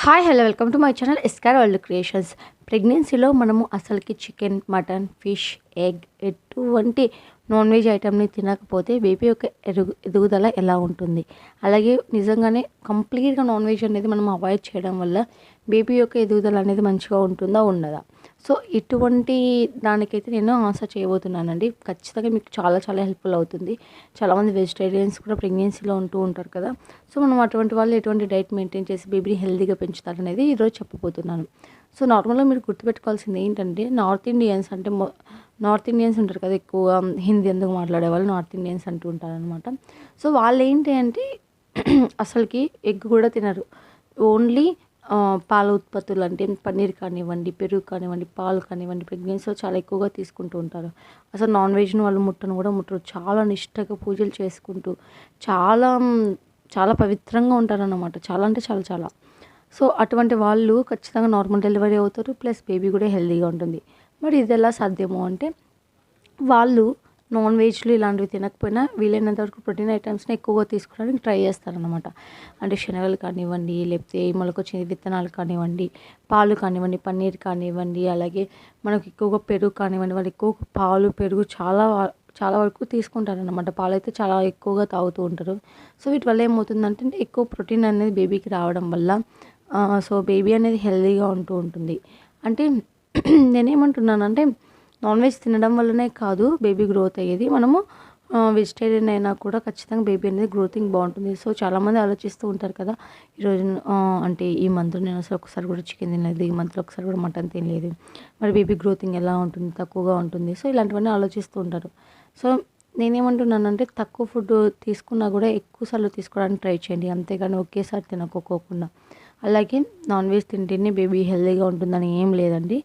Hi hello welcome to my channel Escar world creations. ప్రెగ్నెన్సీలో మనము అసలుకి చికెన్, మటన్, ఫిష్, ఎగ్ ఎటువంటి non veg ఐటమ్ని తినకపోతే బేబీ యొక్క ఎదుగుదల ఎలా ఉంటుంది, అలాగే నిజంగానే కంప్లీట్గా నాన్ వెజ్ అనేది మనం అవాయిడ్ చేయడం వల్ల బేబీ యొక్క ఎదుగుదల అనేది మంచిగా ఉంటుందా ఉండదా? సో ఇటువంటి దానికైతే నేను ఆన్సర్ చేయబోతున్నానండి. ఖచ్చితంగా మీకు చాలా చాలా హెల్ప్ఫుల్ అవుతుంది. చాలామంది వెజిటేరియన్స్ కూడా ప్రెగ్నెన్సీలో ఉంటూ ఉంటారు కదా. సో మనం అటువంటి వాళ్ళు ఎటువంటి డైట్ మెయింటైన్ చేసి బేబీని హెల్తీగా పెంచుతారనేది ఈరోజు చెప్పబోతున్నాను. సో నార్మల్గా మీరు గుర్తుపెట్టుకోవాల్సింది ఏంటంటే, నార్త్ ఇండియన్స్ అంటే నార్త్ ఇండియన్స్ ఉంటారు కదా, ఎక్కువగా హిందీ ఎందుకు మాట్లాడే వాళ్ళు నార్త్ ఇండియన్స్ అంటూ ఉంటారనమాట. సో వాళ్ళు ఏంటి అంటే అసలుకి ఎగ్ కూడా తినరు. ఓన్లీ పాల ఉత్పత్తులు అంటే పన్నీర్ కానివ్వండి, పెరుగు కానివ్వండి, పాలు కానివ్వండి ప్రెగ్నెన్సీలో చాలా ఎక్కువగా తీసుకుంటూ ఉంటారు. అసలు నాన్ వెజ్ని వాళ్ళు ముట్టను కూడా ముట్టరు. చాలా నిష్టగా పూజలు చేసుకుంటూ చాలా చాలా పవిత్రంగా ఉంటారన్నమాట. చాలా అంటే చాలా చాలా. సో అటువంటి వాళ్ళు ఖచ్చితంగా నార్మల్ డెలివరీ అవుతారు, ప్లస్ బేబీ కూడా హెల్తీగా ఉంటుంది. మరి ఇది ఎలా సాధ్యము అంటే, వాళ్ళు నాన్ వెజ్లు ఇలాంటివి తినకపోయినా వీలైనంత వరకు ప్రోటీన్ ఐటమ్స్ని ఎక్కువగా తీసుకోవడానికి ట్రై చేస్తారనమాట. అంటే శనగలు కానివ్వండి, లేకపోతే మొలకొచ్చిన విత్తనాలు కానివ్వండి, పాలు కానివ్వండి, పన్నీర్ కానివ్వండి, అలాగే మనకు ఎక్కువగా పెరుగు కానివ్వండి. వాళ్ళు ఎక్కువ పాలు, పెరుగు చాలా వరకు తీసుకుంటారనమాట. పాలైతే చాలా ఎక్కువగా తాగుతూ ఉంటారు. సో వీటి వల్ల ఏమవుతుందంటే, ఎక్కువ ప్రోటీన్ అనేది బేబీకి రావడం వల్ల సో బేబీ అనేది హెల్తీగా ఉంటూ ఉంటుంది. అంటే నేనేమంటున్నానంటే, నాన్ వెజ్ తినడం వల్లనే కాదు బేబీ గ్రోత్ అయ్యేది. మనము వెజిటేరియన్ అయినా కూడా ఖచ్చితంగా బేబీ అనేది గ్రోతింగ్ బాగుంటుంది. సో చాలామంది ఆలోచిస్తూ ఉంటారు కదా, ఈరోజు అంటే ఈ మంత్లో నేను అసలు ఒకసారి కూడా చికెన్ తినలేదు, ఈ మంత్లో ఒకసారి కూడా మటన్ తినలేదు, మరి బేబీ గ్రోతింగ్ ఎలా ఉంటుంది, తక్కువగా ఉంటుంది. సో ఇలాంటివన్నీ ఆలోచిస్తూ ఉంటారు. సో నేనేమంటున్నానంటే, తక్కువ ఫుడ్ తీసుకున్నా కూడా ఎక్కువసార్లు తీసుకోవడానికి ట్రై చేయండి, అంతేగాని ఒకేసారి తినకోకుండా. అలాగే నాన్ వెజ్ తింటేనే బేబీ హెల్తీగా ఉంటుందని ఏం లేదండి.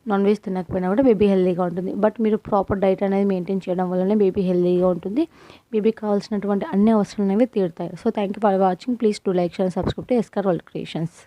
నాన్ వెజ్ తినకపోయినా కూడా బేబీ హెల్తీగా ఉంటుంది. బట్ మీరు ప్రాపర్ డైట్ అనేది మెయింటైన్ చేయడం వల్లనే బేబీ హెల్తీగా ఉంటుంది. బేబీకి కావాల్సినటువంటి అన్ని అవసరాలు అనేవి తీరుతాయి. So thank you for watching. Please do like, share, subscribe to Escar world creations.